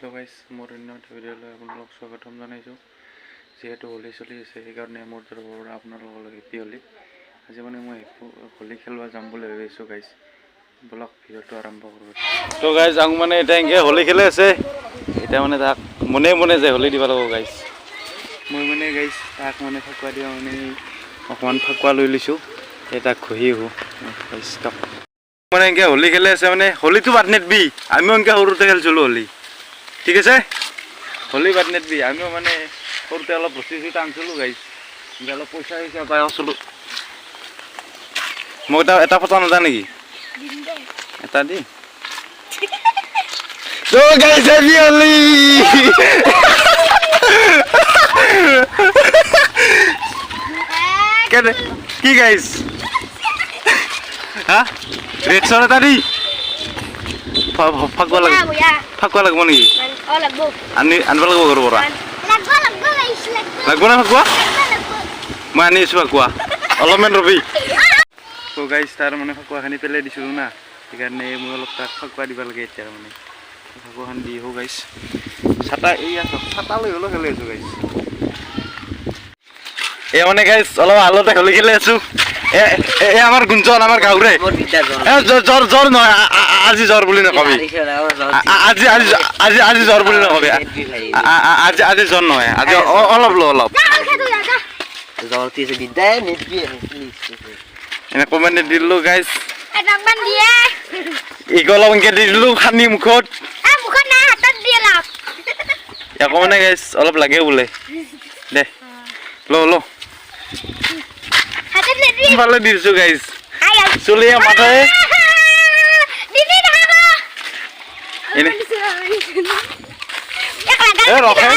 hello guys मोर अन्य भिडिओলৈ আপোনালোক স্বাগতম জনাইছো যেহেতু হোলি চলি আছে সেইকাৰণে মোৰ তৰফৰ আপোনালোকক হেপী হোলি আজি মানে মই হোলি খেলবা যাম বুলি ভাবিছো গাইস ব্লগ ভিডিওটো আৰম্ভ কৰো তো গাইস আং মানে এটা এংগে হোলি খেলে আছে এটা মানে তাক মনে মনে যে হোলি দিবা লাগো গাইস মই মানে গাইস তাক মানে ফাকুৱা দিয়া মানে অকমান ফাকুৱা লৈ লিছো এটা খহি হো গাইস তাক মানে এংগে হোলি খেলে আছে মানে হোলিটো বাদ নেটবি আমি এংগে সৰুতে খেলছিলো হোলি ঠিক আছে হোলি বাদ নেটবি আমিও মানে সৰুতে অলপ বস্তি টানছিলো গাইস অলপ পইচা হিচাপ পাই আছিলো মই এটা ফটো নদা নেকি এটা দি তো গাইস হ্যাপি হোলি কেনে কি গাইস হ্যাঁ রেড সর তারি ফাকুয়া লাগব নেকি আনবা লাগব ঘৰৰ পৰা লাগব না ফাকুয়া মই আনি আছো ফাকুয়া অলপমান ৰবি তো গাইস তাৰ মানে ফাকুৱাখানি পেলাই দিছিলো না সেইকাৰণে মই অলপ তাক ফাকুয়া দিব লাগে এতিয়া মানে ফাকুৱাখান দি হো গাইস ছাতা এই আছে ছাতা লৈ হলো খেলি আছো গাইস এ মানে গাইস অলপ আলতে খেলি খেলি আছো এ আমার গুঞ্জন আমার গাউরে জ্বর জ্বর নয় আজি জ্বর বলি নকবি আজি আজি আজি আজি জ্বর বলি নকবি আজি আজি জ্বর নয় আজি অলপ লো অলপ জ্বর তিসে বিদায় নেটবি এনে কমেন্ট দিলো গাইস একবান দিয়ে ইগলংকে দিলো খানি মুখত মুখত না হাতত দিলাক ইয়াক মানে গাইস অলপ লাগে বলে দে লো লো ভালো দিছো গাইস চলিয়া মাথায় দিদি দেখো এনে এ রকে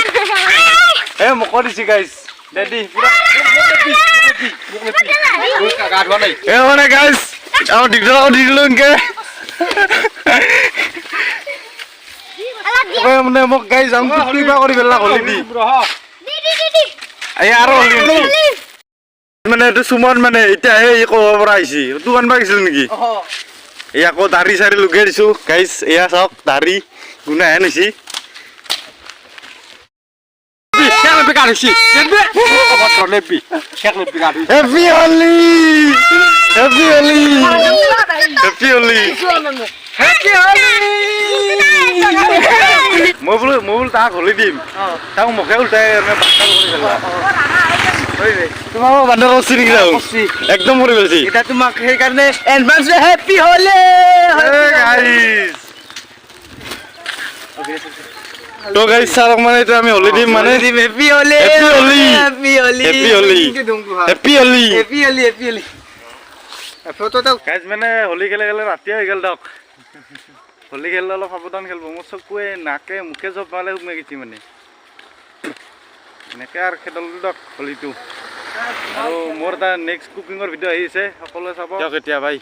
এ মকো দিছি গাইস দেদি পুরা গাড বানাই এ মানে গাইস আও দিলো ইনকে এ মানে মক গাইস আম কিবা কৰি বেলা হলি দি দিদি আই আৰু হলি মানে এটা সুমন মানে এটা এই কব পৰা আইছি দোকান বা গিছিল নেকি এই আকৌ দাড়ি সারি লুগে দিছো গাইস এয়া সক দাড়ি গুনা হেন হইছি কেন বেকারছি নেবে কত নেবি কেন বেকার happy Holi happy Holi happy Holi happy Holi mobile তা হোলি দিম তাও মুখে উল্টাই বাস্তাল কৰি গলা তোমার বান্দর হচ্ছে নাকি যাও একদম মরে গেছি এটা তোমাক সেই কারণে অ্যাডভান্স হ্যাপি হোলি গাইস তো গাইস সারক মানে এটা আমি হোলি দিম মানে দিম happy Holi happy Holi happy Holi happy Holi happy Holi happy Holi happy Holi photo তো গাইস মানে হোলি খেলে গেলে রাতি হৈ গেল দক হোলি খেললে অলপ সাবধান খেলব মোৰ চকুৱে নাকে মুখে জব পালে উমে গেছি মানে এনেকৈ আৰু খেদল দক হোলিটো আৰু মোৰ এটা নেক্সট কুকিঙৰ ভিডিঅ' আহিছে সকলোৱে চাব দিয়ক এতিয়া বাই